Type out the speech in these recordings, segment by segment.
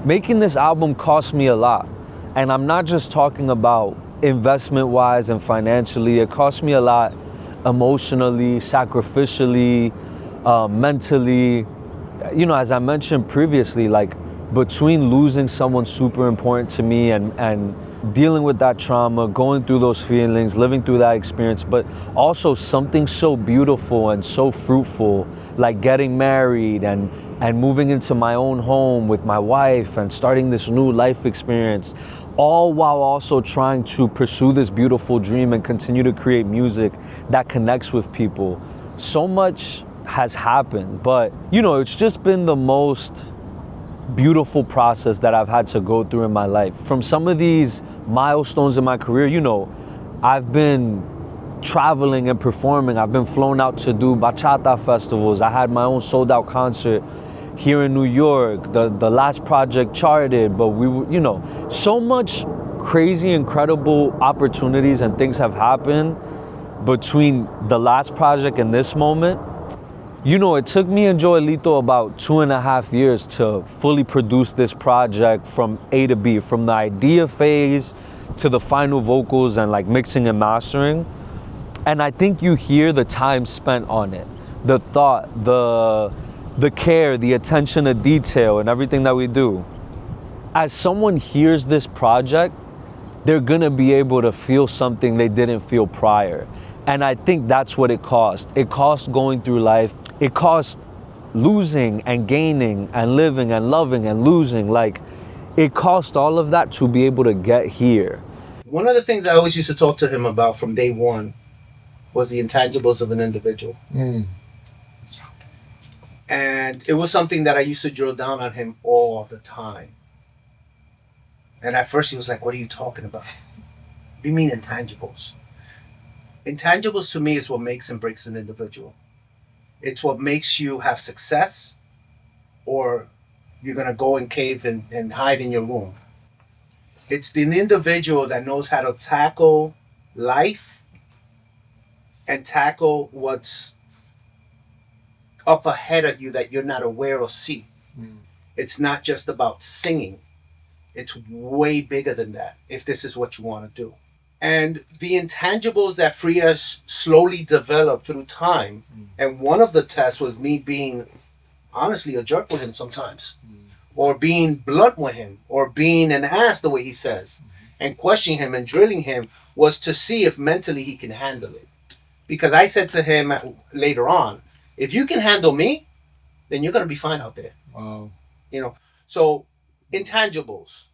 making this album cost me a lot. And I'm not just talking about investment-wise and financially. It cost me a lot emotionally, sacrificially, mentally. You know, as I mentioned previously, like between losing someone super important to me and dealing with that trauma, going through those feelings, living through that experience, but also something so beautiful and so fruitful, like getting married and moving into my own home with my wife and starting this new life experience, all while also trying to pursue this beautiful dream and continue to create music that connects with people. So much has happened, but you know, it's just been the most beautiful process that I've had to go through in my life. From some of these milestones in my career, you know, I've been traveling and performing. I've been flown out to do bachata festivals. I had my own sold out concert here in New York. The last project charted, but we were, you know, so much crazy, incredible opportunities and things have happened between the last project and this moment. You know, it took me and Joelito about 2.5 years to fully produce this project from A to B, from the idea phase to the final vocals and like mixing and mastering. And I think you hear the time spent on it, the thought, the care, the attention to detail and everything that we do. As someone hears this project, they're gonna be able to feel something they didn't feel prior. And I think that's what it cost. It cost going through life. It cost losing and gaining and living and loving and losing. Like, it cost all of that to be able to get here. One of the things I always used to talk to him about from day one was the intangibles of an individual. And it was something that I used to drill down on him all the time. And at first he was like, what are you talking about? What do you mean intangibles? Intangibles to me is what makes and breaks an individual. It's what makes you have success, or you're going to go and cave and hide in your room. It's the individual that knows how to tackle life and tackle what's up ahead of you that you're not aware or see. It's not just about singing. It's way bigger than that, if this is what you want to do. And the intangibles that Frias slowly developed through time, and one of the tests was me being, honestly, a jerk with him sometimes, or being blunt with him, or being an ass the way he says, and questioning him and drilling him, was to see if mentally he can handle it. Because I said to him later on, if you can handle me, then you're going to be fine out there. Wow. You know, so intangibles,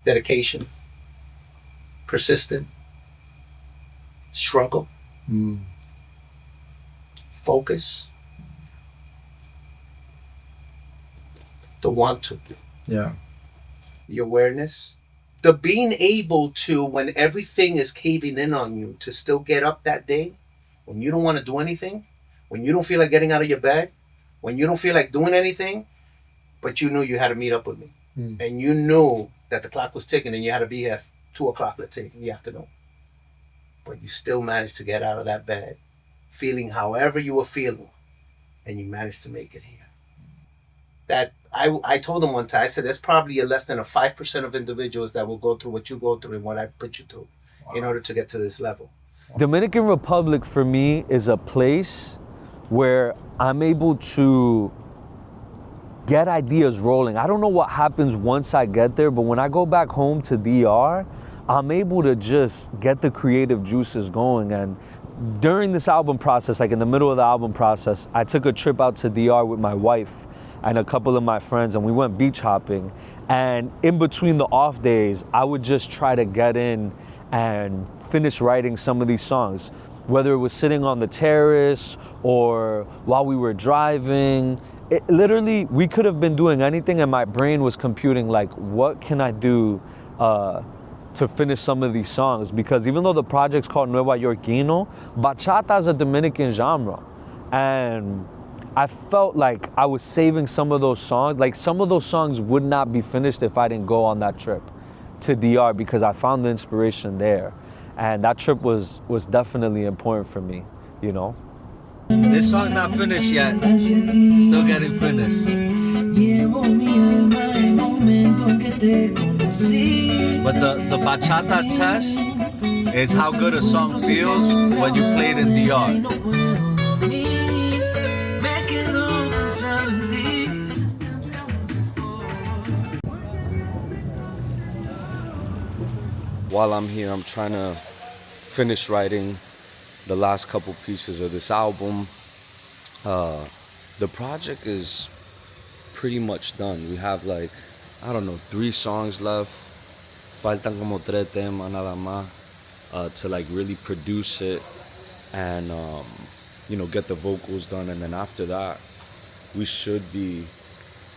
dedication, persistent, struggle, focus, the want to, the awareness, the being able to, when everything is caving in on you, to still get up that day when you don't want to do anything, when you don't feel like getting out of your bed, when you don't feel like doing anything, but you knew you had to meet up with me. And you knew that the clock was ticking and you had to be at 2 o'clock, let's say, in the afternoon. But you still managed to get out of that bed, feeling however you were feeling, and you managed to make it here. That I told him one time, I said, there's probably less than a 5% of individuals that will go through what you go through and what I put you through in order to get to this level. Dominican Republic for me is a place where I'm able to get ideas rolling. I don't know what happens once I get there, but when I go back home to DR, I'm able to just get the creative juices going. And during this album process, like in the middle of the album process, I took a trip out to DR with my wife and a couple of my friends, and we went beach hopping. And in between the off days, I would just try to get in and finish writing some of these songs, whether it was sitting on the terrace or while we were driving. It literally, we could have been doing anything, and my brain was computing like, what can I do to finish some of these songs? Because even though the project's called NUEVAYORKINO, bachata is a Dominican genre. And I felt like I was saving some of those songs. Like, some of those songs would not be finished if I didn't go on that trip to DR, because I found the inspiration there. And that trip was definitely important for me, you know? This song's not finished yet. Still getting finished. But the bachata test is how good a song feels when you play it in DR. While I'm here, I'm trying to finish writing the last couple pieces of this album. The project is pretty much done. We have like, I don't know, 3 songs left. Faltan como 3 temas nada más to like really produce it and get the vocals done, and then after that we should be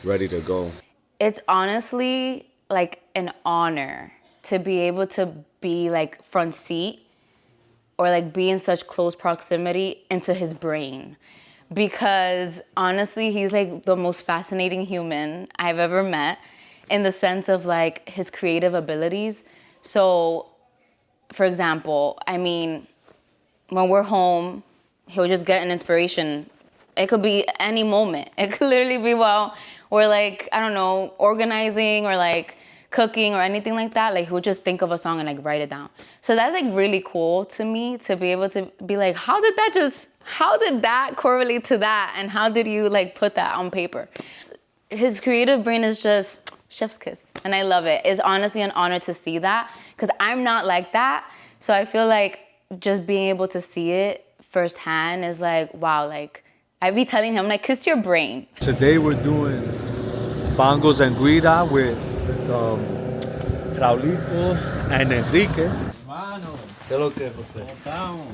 ready to go. It's honestly like an honor to be able to be like front seat or like be in such close proximity into his brain, because honestly he's like the most fascinating human I've ever met in the sense of like his creative abilities. So for example, I mean, when we're home, he'll just get an inspiration. It could be any moment. It could literally be while we're like, I don't know, organizing or like cooking or anything like that. Like he'll just think of a song and like write it down. So that's like really cool to me, to be able to be like, how did that correlate to that? And how did you like put that on paper? His creative brain is just chef's kiss. And I love it. It's honestly an honor to see that, because I'm not like that. So I feel like just being able to see it firsthand is like, wow, like I be telling him like, kiss your brain. Today we're doing bongos and guira with Raulito and Enrique. Mano, ¿Qué es lo que, José? ¿cómo estamos?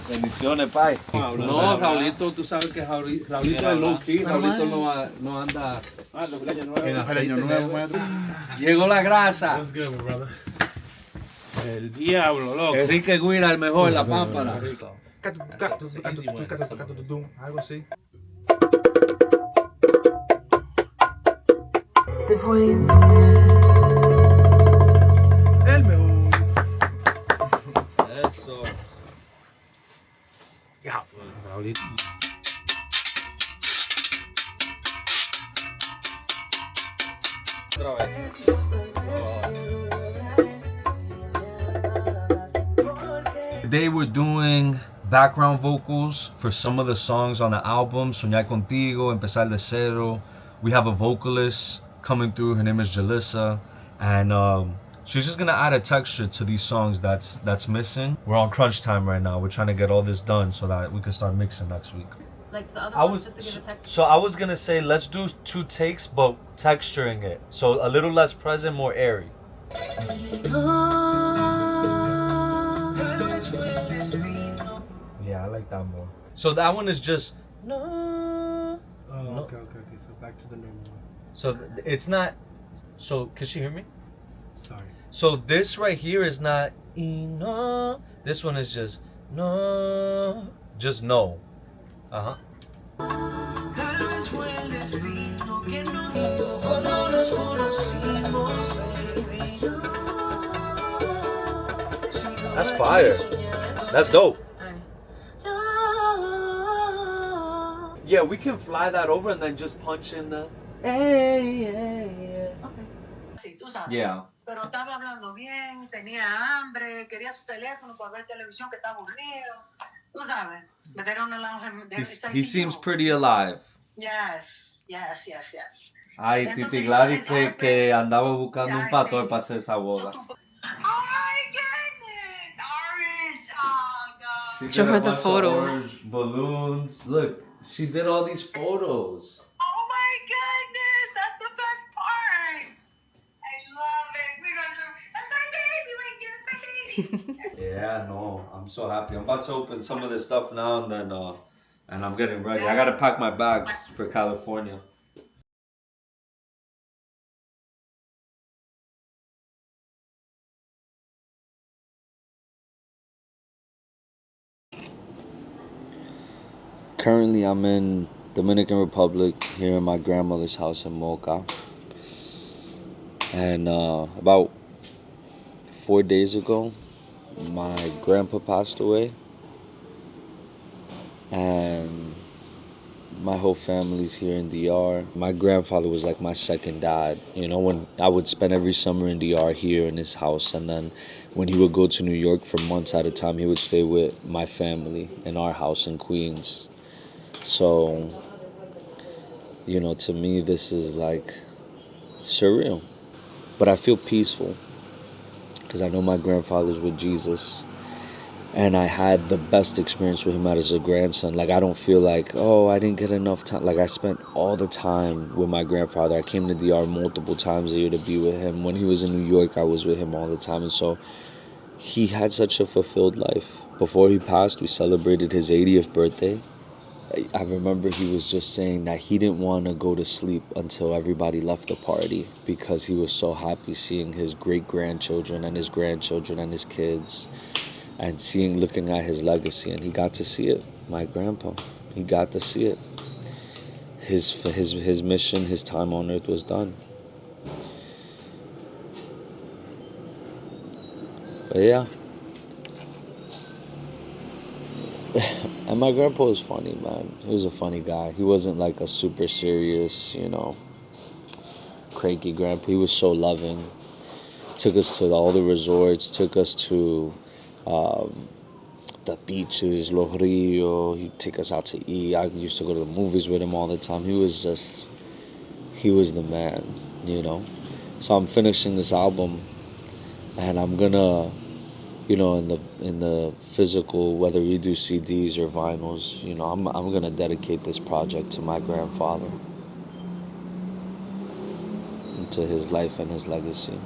Bendiciones, pai. No, Raulito, tú sabes que Raulito es low key, Raulito no anda en año nuevo. Llegó la grasa. What's good, my brother? El diablo, loco. Enrique Guira, el mejor, la pámpara. Algo así. Te fue infiel. El mejor. Eso. Ya, Raulito. Otra vez. Today we're doing background vocals for some of the songs on the album. Soñar Contigo, Empezar de Cero. We have a vocalist coming through. Her name is Jalissa, and she's just gonna add a texture to these songs that's missing. We're on crunch time right now. We're trying to get all this done so that we can start mixing next week. Like the other ones, just to give a texture. So I was gonna say let's do 2 takes, but texturing it, so a little less present, more airy. Yeah, I like that more. So that one is just no. Oh, okay. So back to the normal one. So it's not. So can she hear me? Sorry. So this right here is not no. This one is just no. Just no. Uh huh. That's fire. That's dope. Yeah, we can fly that over and then just punch in the. Sí, tú sabes. Yeah. Pero estaba hablando bien, tenía hambre, quería su teléfono para ver televisión, que estaba aburrido. Tú sabes. Meter una lounge de He seems pretty alive. Yes. Ay, Entonces, Titi Gladys it's que andaba buscando un Ay, pastor sí. para hacer esa boda. Oh my goodness! Orange! Oh, God. She Show did her a the bunch of photos. orange balloons. Look, she did all these photos. Oh my goodness! That's the best part! I love it! We're gonna do, that's my baby! Wait, it's my baby! Yeah, no, I'm so happy. I'm about to open some of this stuff now, and then and I'm getting ready. I gotta pack my bags for California. Currently, I'm in Dominican Republic, here in my grandmother's house in Moca. And about 4 days ago, my grandpa passed away. And my whole family's here in DR. My grandfather was like my second dad. You know, when I would spend every summer in DR here in his house, and then when he would go to New York for months at a time, he would stay with my family in our house in Queens. So, you know, to me, this is like surreal. But I feel peaceful because I know my grandfather's with Jesus. And I had the best experience with him as a grandson. Like, I don't feel like, oh, I didn't get enough time. Like, I spent all the time with my grandfather. I came to DR multiple times a year to be with him. When he was in New York, I was with him all the time. And so he had such a fulfilled life. Before he passed, we celebrated his 80th birthday. I remember he was just saying that he didn't want to go to sleep until everybody left the party because he was so happy seeing his great-grandchildren and his grandchildren and his kids, and looking at his legacy. And he got to see it. My grandpa, he got to see it. His mission, his time on earth was done. But yeah. And my grandpa was funny, man. He was a funny guy. He wasn't like a super serious, you know, cranky grandpa. He was so loving. Took us to all the resorts, took us to the beaches, Los Rios. He'd take us out to eat. I used to go to the movies with him all the time. He was the man, you know. So I'm finishing this album, and I'm gonna, you know, in the physical, whether we do CDs or vinyls, you know, I'm gonna dedicate this project to my grandfather, and to his life and his legacy.